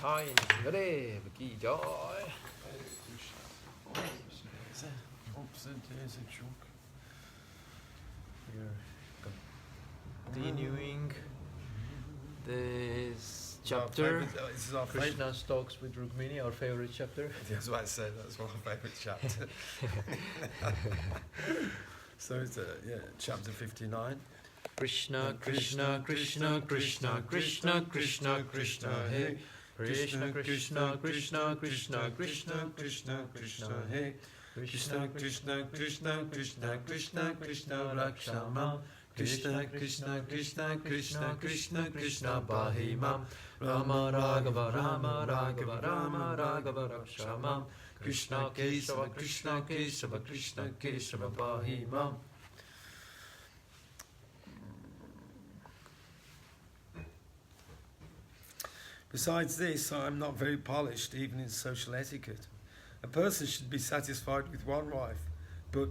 Hai Nrsimha ki jai. We're continuing this chapter. This is our Krishna's talks with Rukmini, our favorite chapter. I was about to say that's one of my favourite chapter. So it's chapter 59. Krishna, Krishna, Krishna, Krishna, Krishna, Krishna, Krishna, Hey. Krishna, Krishna, Krishna, Krishna, Krishna, Krishna, Krishna, Hey. Krishna, Krishna, Krishna, Krishna, Krishna, Krishna, Rakshama. Krishna, Krishna, Krishna, Krishna, Krishna, Krishna, Bahimam. Rama Raghava, Rama Raghava, Rama Raghava, Rakshama. Krishna Kesava, Krishna Kesava, Krishna Kesava, Bahimam. Besides this, I am not very polished, even in social etiquette. A person should be satisfied with one wife, but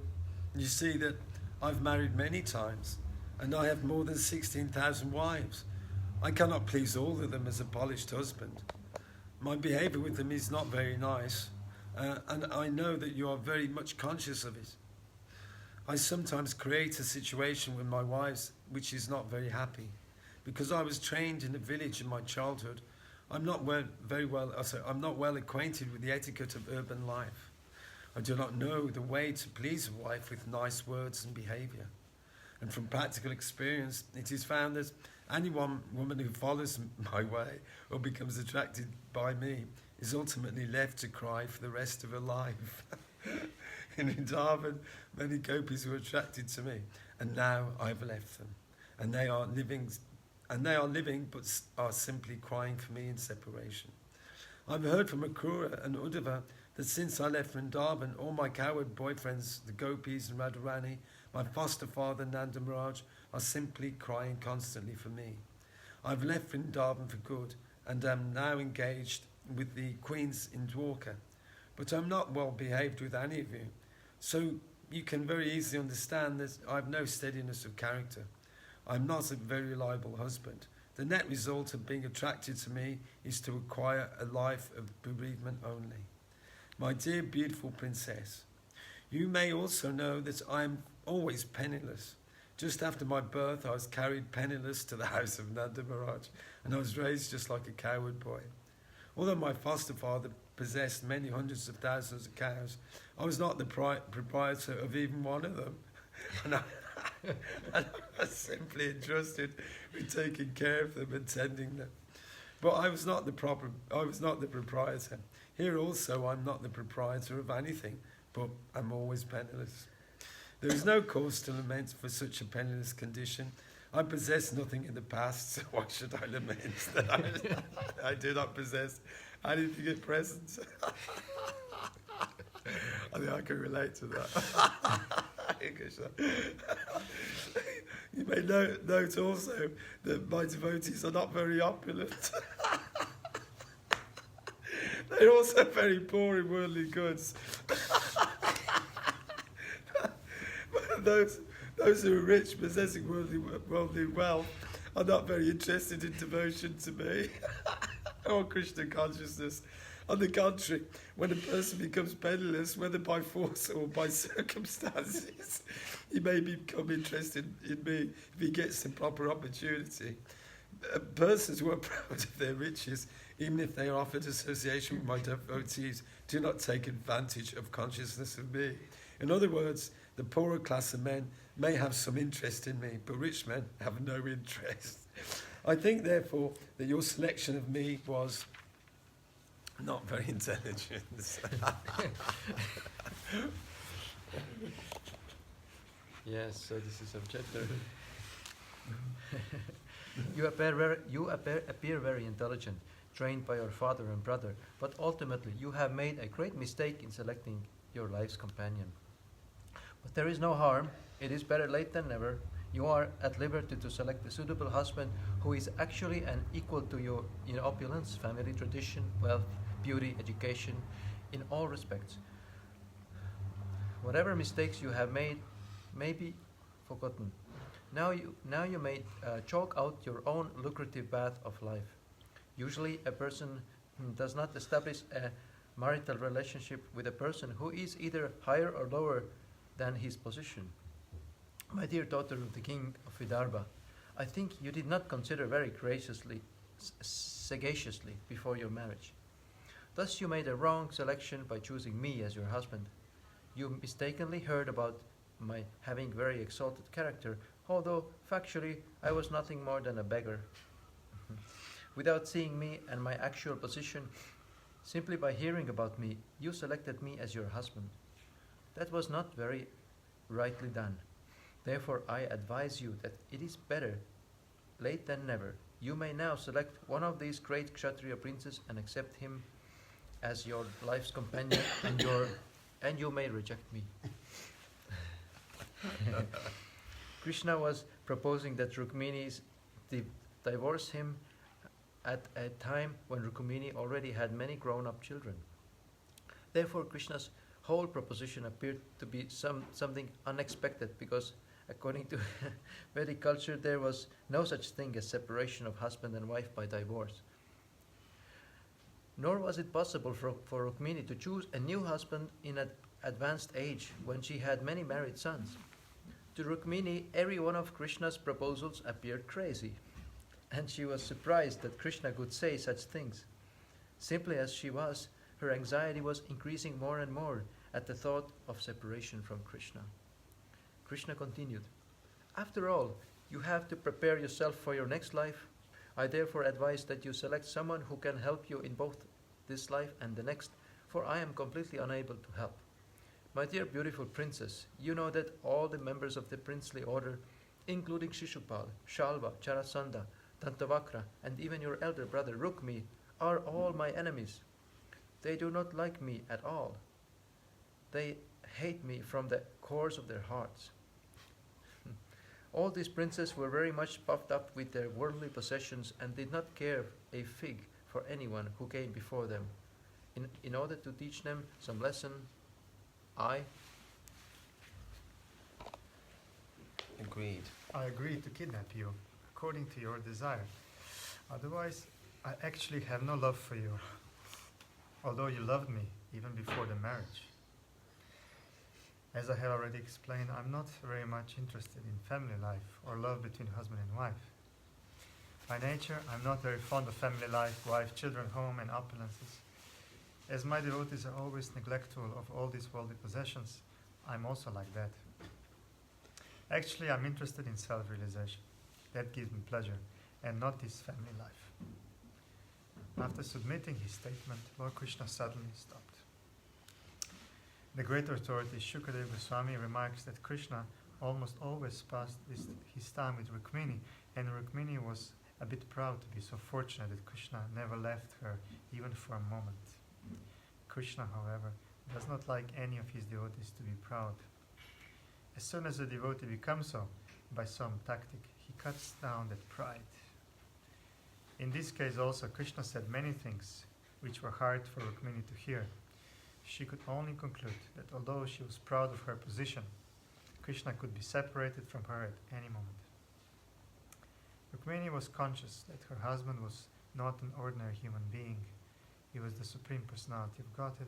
you see that I've married many times, and I have more than 16,000 wives. I cannot please all of them as a polished husband. My behaviour with them is not very nice, and I know that you are very much conscious of it. I sometimes create a situation with my wives which is not very happy. Because I was trained in a village in my childhood, I'm not well acquainted with the etiquette of urban life. I do not know the way to please a wife with nice words and behaviour. And from practical experience, it is found that any one woman who follows my way or becomes attracted by me is ultimately left to cry for the rest of her life. In Vrindavan, many gopis were attracted to me, and now I've left them, and they are living but are simply crying for me in separation. I've heard from Akrura and Uddhava that since I left Vrindavan, all my coward boyfriends, the gopis and Radharani, my foster father Nanda Maharaj, are simply crying constantly for me. I've left Vrindavan for good and am now engaged with the queens in Dwarka, but I'm not well behaved with any of you, so you can very easily understand that I've no steadiness of character. I'm not a very reliable husband. The net result of being attracted to me is to acquire a life of bereavement only. My dear beautiful princess, you may also know that I am always penniless. Just after my birth, I was carried penniless to the house of Nanda Maharaj, and I was raised just like a coward boy. Although my foster father possessed many hundreds of thousands of cows, I was not the proprietor of even one of them. And I was simply entrusted with taking care of them and tending them. But I was not the proprietor. Here also I'm not the proprietor of anything, but I'm always penniless. There is no cause to lament for such a penniless condition. I possess nothing in the past, so why should I lament that I do not possess anything at present? I think I can relate to that. You may note also that my devotees are not very opulent. They're also very poor in worldly goods. Those who are rich, possessing worldly wealth, are not very interested in devotion to me or Krishna consciousness. On the contrary, when a person becomes penniless, whether by force or by circumstances, he may become interested in me if he gets the proper opportunity. Persons who are proud of their riches, even if they are offered association with my devotees, do not take advantage of consciousness of me. In other words, the poorer class of men may have some interest in me, but rich men have no interest. I think, therefore, that your selection of me was not very intelligent. Yes, so this is a chapter. You appear very intelligent, trained by your father and brother, but ultimately you have made a great mistake in selecting your life's companion. But there is no harm. It is better late than never. You are at liberty to select a suitable husband who is actually an equal to you in opulence, family tradition, wealth, beauty, education, in all respects. Whatever mistakes you have made may be forgotten. Now you may chalk out your own lucrative path of life. Usually a person does not establish a marital relationship with a person who is either higher or lower than his position. My dear daughter of the king of Vidarbha, I think you did not consider very graciously, sagaciously before your marriage. Thus you made a wrong selection by choosing me as your husband. You mistakenly heard about my having very exalted character, although factually I was nothing more than a beggar. Without seeing me and my actual position, simply by hearing about me, you selected me as your husband. That was not very rightly done. Therefore, I advise you that it is better late than never. You may now select one of these great Kshatriya princes and accept him as your life's companion, and you may reject me. Krishna was proposing that Rukmini divorce him at a time when Rukmini already had many grown-up children. Therefore, Krishna's whole proposition appeared to be something unexpected because, according to Vedic culture, there was no such thing as separation of husband and wife by divorce. Nor was it possible for Rukmini to choose a new husband in an advanced age when she had many married sons. To Rukmini, every one of Krishna's proposals appeared crazy, and she was surprised that Krishna could say such things. Simply as she was, her anxiety was increasing more and more at the thought of separation from Krishna. Krishna continued, "After all, you have to prepare yourself for your next life. I therefore advise that you select someone who can help you in both this life and the next, for I am completely unable to help. My dear beautiful princess, you know that all the members of the princely order, including Shishupal, Shalva, Charasanda, Dantavakra, and even your elder brother Rukmi, are all my enemies. They do not like me at all. They hate me from the cores of their hearts. All these princes were very much puffed up with their worldly possessions and did not care a fig for anyone who came before them. In order to teach them some lesson, I Agreed. I agreed to kidnap you, according to your desire. Otherwise, I actually have no love for you, although you loved me even before the marriage. As I have already explained, I'm not very much interested in family life or love between husband and wife. By nature, I'm not very fond of family life, wife, children, home, and opulences. As my devotees are always neglectful of all these worldly possessions, I'm also like that. Actually, I'm interested in self-realization. That gives me pleasure, and not this family life. After submitting his statement, Lord Krishna suddenly stopped. The great authority Shukadeva Goswami remarks that Krishna almost always passed his time with Rukmini, and Rukmini was a bit proud to be so fortunate that Krishna never left her even for a moment. Krishna, however, does not like any of his devotees to be proud. As soon as a devotee becomes so, by some tactic, he cuts down that pride. In this case also, Krishna said many things which were hard for Rukmini to hear. She could only conclude that although she was proud of her position, Krishna could be separated from her at any moment. Rukmini was conscious that her husband was not an ordinary human being. He was the Supreme Personality of Godhead,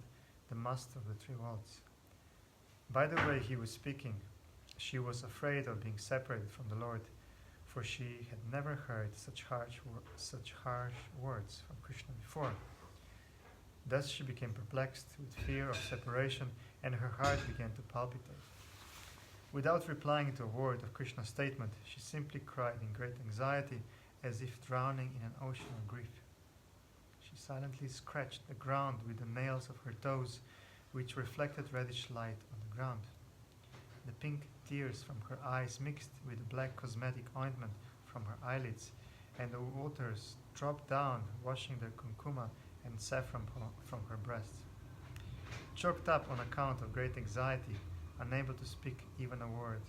the Master of the three worlds. By the way he was speaking, she was afraid of being separated from the Lord, for she had never heard such harsh words from Krishna before. Thus she became perplexed with fear of separation, and her heart began to palpitate. Without replying to a word of Krishna's statement, she simply cried in great anxiety, as if drowning in an ocean of grief. She silently scratched the ground with the nails of her toes, which reflected reddish light on the ground. The pink tears from her eyes mixed with the black cosmetic ointment from her eyelids, and the waters dropped down, washing the kumkuma and saffron from her breasts. Choked up on account of great anxiety, unable to speak even a word,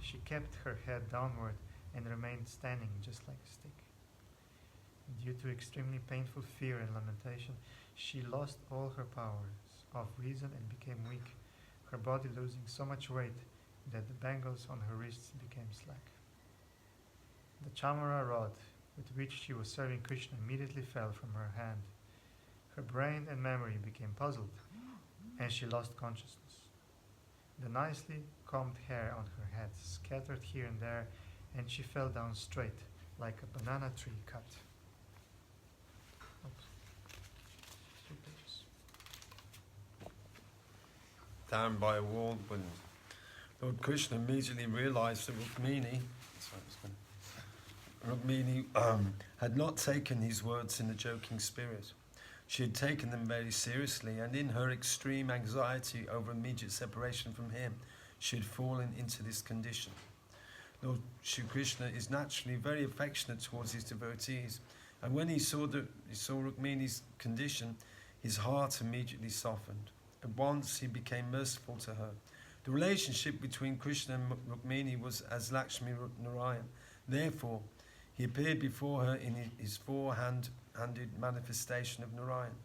she kept her head downward and remained standing just like a stick. Due to extremely painful fear and lamentation, she lost all her powers of reason and became weak, her body losing so much weight that the bangles on her wrists became slack. The chamara rod with which she was serving Krishna immediately fell from her hand. Her brain and memory became puzzled, and she lost consciousness. The nicely combed hair on her head scattered here and there, and she fell down straight, like a banana tree cut. Oops. 2 pages. Down by a wall, but Lord Krishna immediately realized that Rukmini had not taken his words in a joking spirit. She had taken them very seriously, and in her extreme anxiety over immediate separation from him, she had fallen into this condition. Lord Shri Krishna is naturally very affectionate towards his devotees, and when he saw Rukmini's condition, his heart immediately softened. At once he became merciful to her. The relationship between Krishna and Rukmini was as Lakshmi Narayan. Therefore, he appeared before her in his four-handed manifestation of Narayan.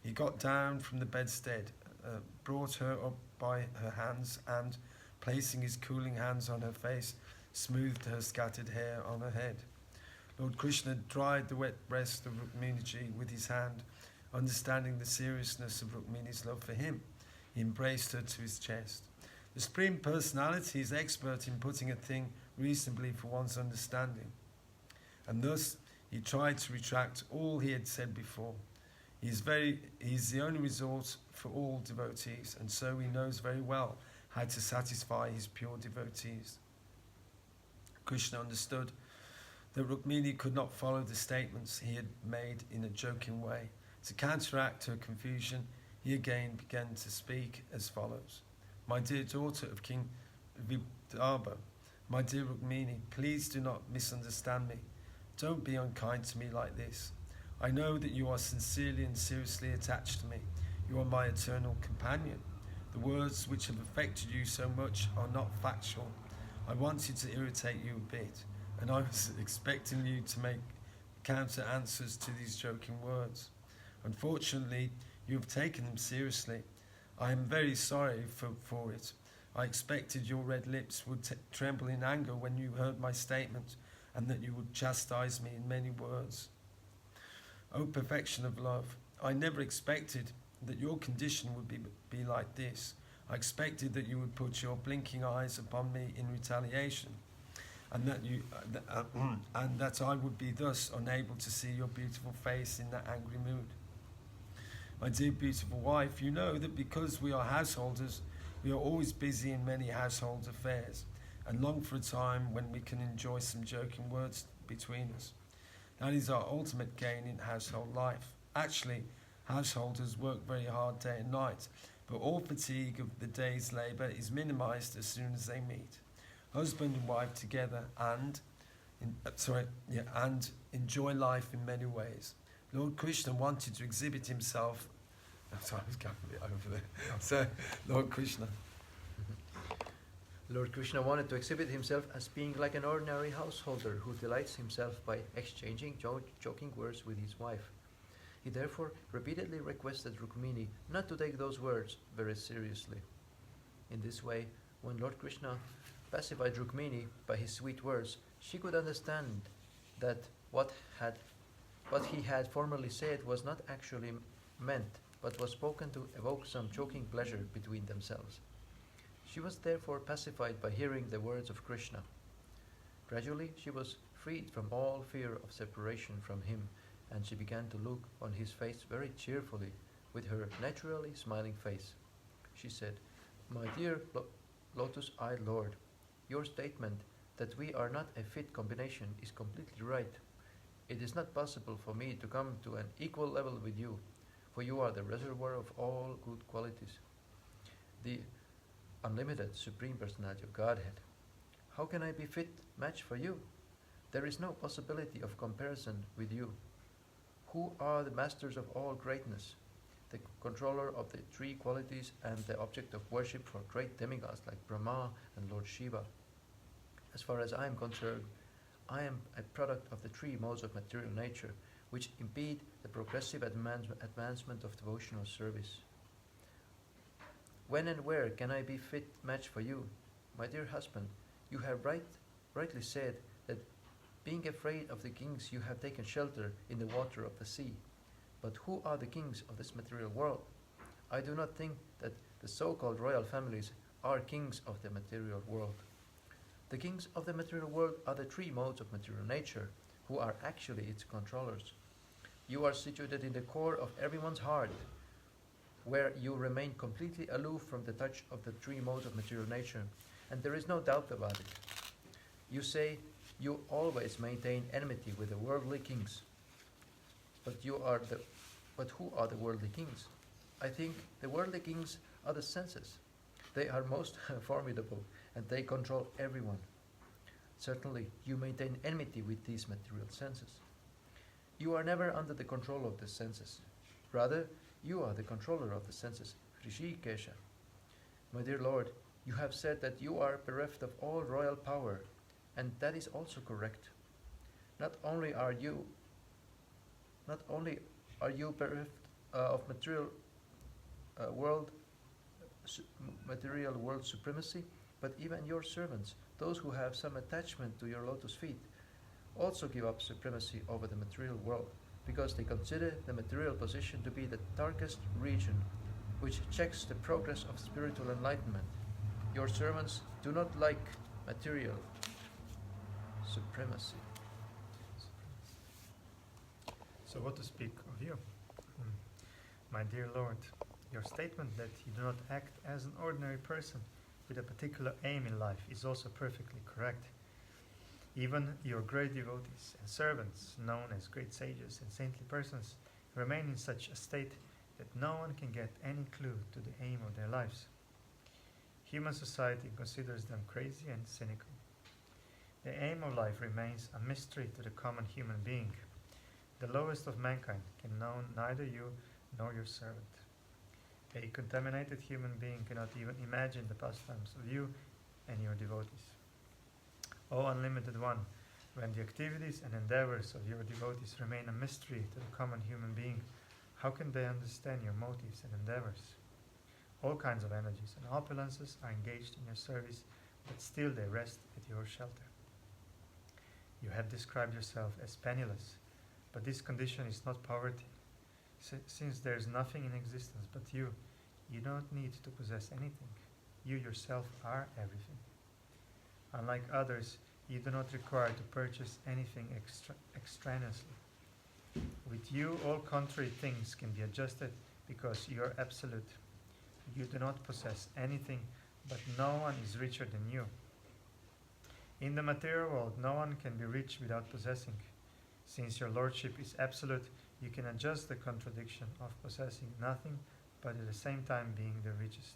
He got down from the bedstead, brought her up by her hands, and, placing his cooling hands on her face, smoothed her scattered hair on her head. Lord Krishna dried the wet breast of Rukminiji with his hand. Understanding the seriousness of Rukmini's love for him, he embraced her to his chest. The Supreme Personality is expert in putting a thing reasonably for one's understanding, and thus he tried to retract all he had said before. He is the only resort for all devotees, and so he knows very well how to satisfy his pure devotees. Krishna understood that Rukmini could not follow the statements he had made in a joking way. To counteract her confusion, he again began to speak as follows. My dear daughter of King Vidarbha, my dear Rukmini, please do not misunderstand me. Don't be unkind to me like this. I know that you are sincerely and seriously attached to me. You are my eternal companion. The words which have affected you so much are not factual. I wanted to irritate you a bit, and I was expecting you to make counter answers to these joking words. Unfortunately, you have taken them seriously. I am very sorry for it. I expected your red lips would tremble in anger when you heard my statement, and that you would chastise me in many words. O perfection of love, I never expected that your condition would be like this. I expected that you would put your blinking eyes upon me in retaliation, and that I would be thus unable to see your beautiful face in that angry mood. My dear beautiful wife, you know that because we are householders, we are always busy in many household affairs, and long for a time when we can enjoy some joking words between us. That is our ultimate gain in household life. Actually, householders work very hard day and night, but all fatigue of the day's labour is minimized as soon as they meet. Husband and wife together and enjoy life in many ways. Lord Krishna wanted to exhibit himself. I was going a bit over there. So, Lord Krishna. Lord Krishna wanted to exhibit himself as being like an ordinary householder who delights himself by exchanging joking words with his wife. He therefore repeatedly requested Rukmini not to take those words very seriously. In this way, when Lord Krishna pacified Rukmini by his sweet words, she could understand that what he had formerly said was not actually meant, but was spoken to evoke some joking pleasure between themselves. She was therefore pacified by hearing the words of Krishna. Gradually she was freed from all fear of separation from him, and she began to look on his face very cheerfully, with her naturally smiling face. She said, My dear lotus-eyed Lord, your statement that we are not a fit combination is completely right. It is not possible for me to come to an equal level with you, for you are the reservoir of all good qualities, the unlimited Supreme Personality of Godhead. How can I be fit match for you? There is no possibility of comparison with you, who are the masters of all greatness, the controller of the three qualities and the object of worship for great demigods like Brahma and Lord Shiva. As far as I am concerned, I am a product of the three modes of material nature, which impede the progressive advancement of devotional service. When and where can I be fit match for you? My dear husband, you have rightly said that being afraid of the kings you have taken shelter in the water of the sea. But who are the kings of this material world? I do not think that the so-called royal families are kings of the material world. The kings of the material world are the three modes of material nature, who are actually its controllers. You are situated in the core of everyone's heart, where you remain completely aloof from the touch of the three modes of material nature, and there is no doubt about it. You say you always maintain enmity with the worldly kings, but who are the worldly kings? I think the worldly kings are the senses. They are most formidable, and they control everyone. Certainly, you maintain enmity with these material senses. You are never under the control of the senses. Rather, you are the controller of the senses, Rishikesha. My dear Lord, you have said that you are bereft of all royal power, and that is also correct. Not only are you bereft of material world supremacy, but even your servants, those who have some attachment to your lotus feet, also give up supremacy over the material world, because they consider the material position to be the darkest region which checks the progress of spiritual enlightenment. Your servants do not like material supremacy. So what to speak of you? My dear Lord, your statement that you do not act as an ordinary person with a particular aim in life is also perfectly correct. Even your great devotees and servants, known as great sages and saintly persons, remain in such a state that no one can get any clue to the aim of their lives. Human society considers them crazy and cynical. The aim of life remains a mystery to the common human being. The lowest of mankind can know neither you nor your servant. A contaminated human being cannot even imagine the pastimes of you and your devotees. O Unlimited One, when the activities and endeavors of your devotees remain a mystery to the common human being, how can they understand your motives and endeavors? All kinds of energies and opulences are engaged in your service, but still they rest at your shelter. You have described yourself as penniless, but this condition is not poverty. Since there is nothing in existence but you don't need to possess anything. You yourself are everything. Unlike others, you do not require to purchase anything extraneously. With you, all contrary things can be adjusted because you are absolute. You do not possess anything, but no one is richer than you. In the material world, no one can be rich without possessing. Since your lordship is absolute, you can adjust the contradiction of possessing nothing, but at the same time being the richest.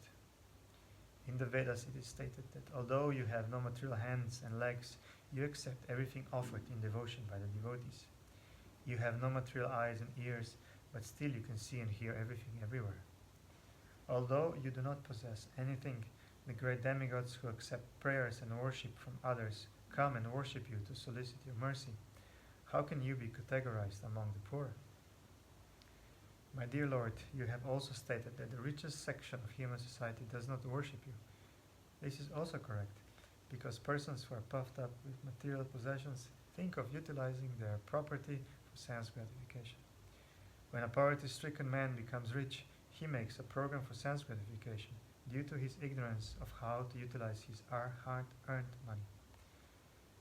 In the Vedas it is stated that although you have no material hands and legs, you accept everything offered in devotion by the devotees. You have no material eyes and ears, but still you can see and hear everything everywhere. Although you do not possess anything, the great demigods who accept prayers and worship from others come and worship you to solicit your mercy. How can you be categorized among the poor? My dear Lord, you have also stated that the richest section of human society does not worship you. This is also correct, because persons who are puffed up with material possessions think of utilizing their property for sense gratification. When a poverty-stricken man becomes rich, he makes a program for sense gratification due to his ignorance of how to utilize his hard-earned money.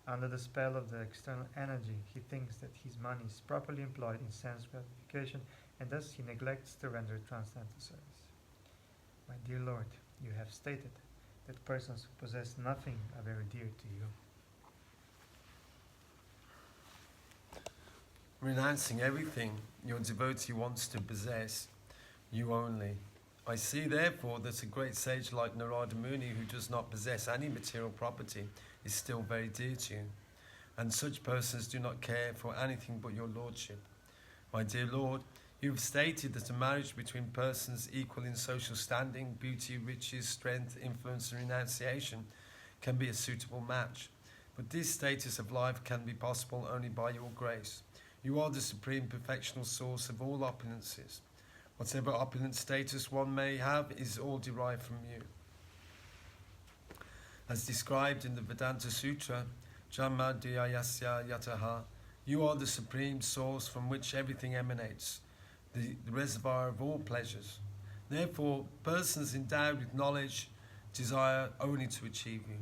Under the spell of the external energy, he thinks that his money is properly employed in sense gratification, and thus he neglects to render transcendental service. My dear Lord, you have stated that persons who possess nothing are very dear to you. Renouncing everything your devotee wants to possess, you only. I see therefore that a great sage like Narada Muni, who does not possess any material property, is still very dear to you, and such persons do not care for anything but your lordship. My dear Lord, you have stated that a marriage between persons equal in social standing, beauty, riches, strength, influence, and renunciation can be a suitable match. But this status of life can be possible only by your grace. You are the supreme perfectional source of all opulences. Whatever opulent status one may have is all derived from you. As described in the Vedanta Sutra, Jamadhyayasya yataha, you are the supreme source from which everything emanates. the reservoir of all pleasures. Therefore, persons endowed with knowledge desire only to achieve you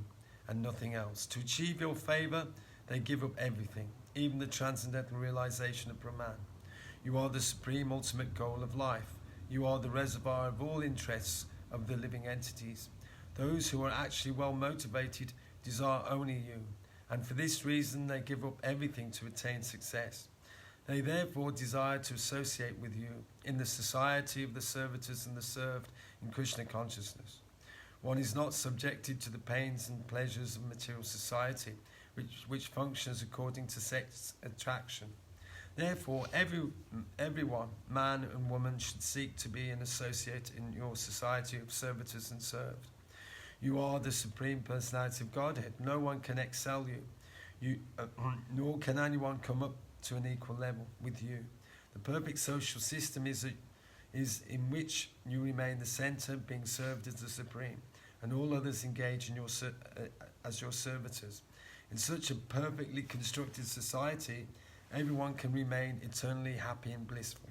and nothing else. To achieve your favour, they give up everything, even the transcendental realization of Brahman. You are the supreme ultimate goal of life. You are the reservoir of all interests of the living entities. Those who are actually well motivated desire only you, and for this reason they give up everything to attain success. They therefore desire to associate with you in the society of the servitors and the served in Krishna consciousness. One is not subjected to the pains and pleasures of material society, which functions according to sex attraction. Therefore, everyone, man and woman, should seek to be an associate in your society of servitors and served. You are the Supreme Personality of Godhead. No one can excel you, nor can anyone come up to an equal level with you. The perfect social system is in which you remain the centre, being served as the Supreme, and all others engage in as your servitors. In such a perfectly constructed society, everyone can remain eternally happy and blissful.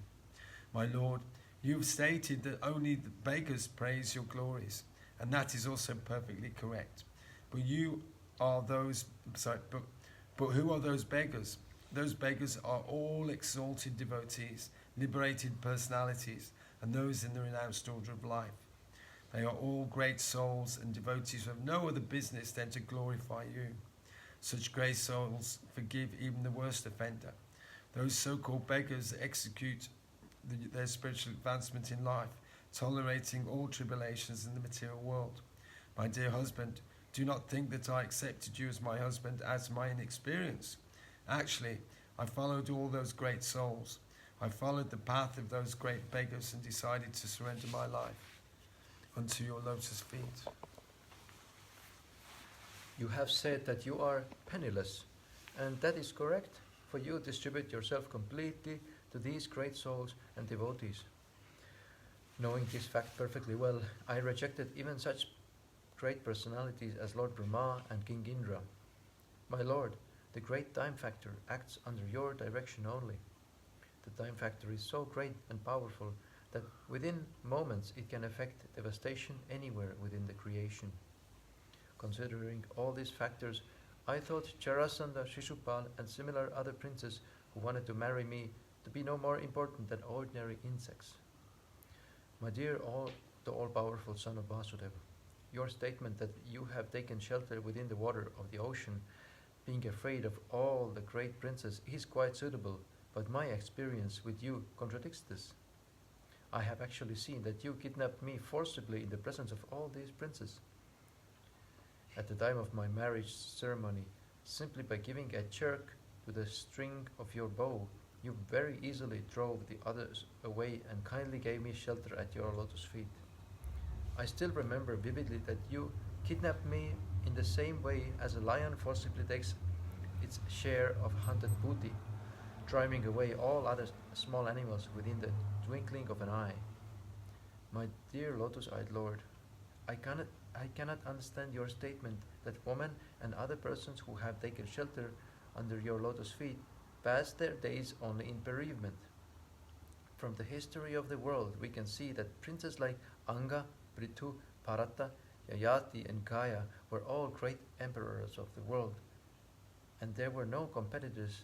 My Lord, you have stated that only the beggars praise your glories, and that is also perfectly correct. But who are those beggars? Those beggars are all exalted devotees, liberated personalities, and those in the renounced order of life. They are all great souls and devotees who have no other business than to glorify you. Such great souls forgive even the worst offender. Those so-called beggars execute their spiritual advancement in life, tolerating all tribulations in the material world. My dear husband, do not think that I accepted you as my husband as my inexperience. Actually, I followed all those great souls. I followed the path of those great beggars and decided to surrender my life unto your lotus feet. You have said that you are penniless, and that is correct, for you distribute yourself completely to these great souls and devotees. Knowing this fact perfectly well, I rejected even such great personalities as Lord Brahma and King Indra. My Lord, the great time factor acts under your direction only. The time factor is so great and powerful that within moments it can effect devastation anywhere within the creation. Considering all these factors, I thought Charasanda, Shishupal, and similar other princes who wanted to marry me to be no more important than ordinary insects. My dear the all-powerful son of Vasudeva, your statement that you have taken shelter within the water of the ocean, being afraid of all the great princes, is quite suitable, but my experience with you contradicts this. I have actually seen that you kidnapped me forcibly in the presence of all these princes. At the time of my marriage ceremony, simply by giving a jerk to the string of your bow, you very easily drove the others away and kindly gave me shelter at your lotus feet. I still remember vividly that you kidnapped me in the same way as a lion forcibly takes its share of hunted booty, driving away all other small animals within the twinkling of an eye. My dear lotus-eyed Lord, I cannot understand your statement that women and other persons who have taken shelter under your lotus feet pass their days only in bereavement. From the history of the world, we can see that princes like Anga, Prithu, Bharata, Yayati, and Gaya were all great emperors of the world, and there were no competitors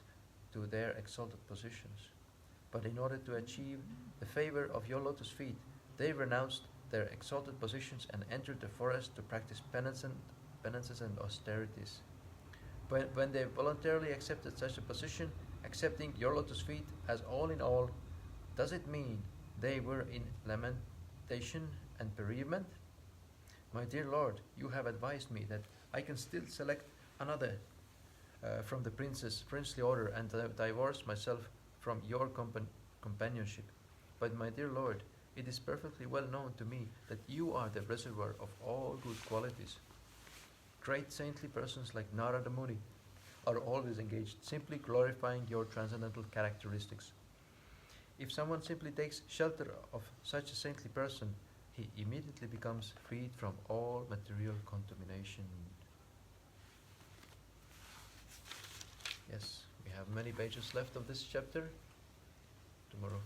to their exalted positions. But in order to achieve the favor of your lotus feet, they renounced their exalted positions and entered the forest to practice penances and austerities. When they voluntarily accepted such a position, accepting your lotus feet as all in all, does it mean they were in lamentation and bereavement? My dear Lord, you have advised me that I can still select another from the princely order and divorce myself from your companionship. But my dear Lord, it is perfectly well known to me that you are the reservoir of all good qualities. Great saintly persons like Narada Muni are always engaged, simply glorifying your transcendental characteristics. If someone simply takes shelter of such a saintly person, he immediately becomes freed from all material contamination. Yes, we have many pages left of this chapter. Tomorrow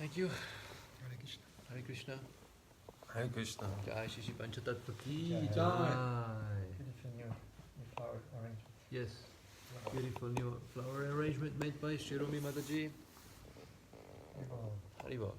Thank you. Hare Krishna. Hare Krishna. Hare Krishna. Jai Shri Shri Panchatattva ki Jai. Jai. Beautiful new flower arrangement. Yes. Beautiful new flower arrangement made by Shiromi Mataji. People Haribol.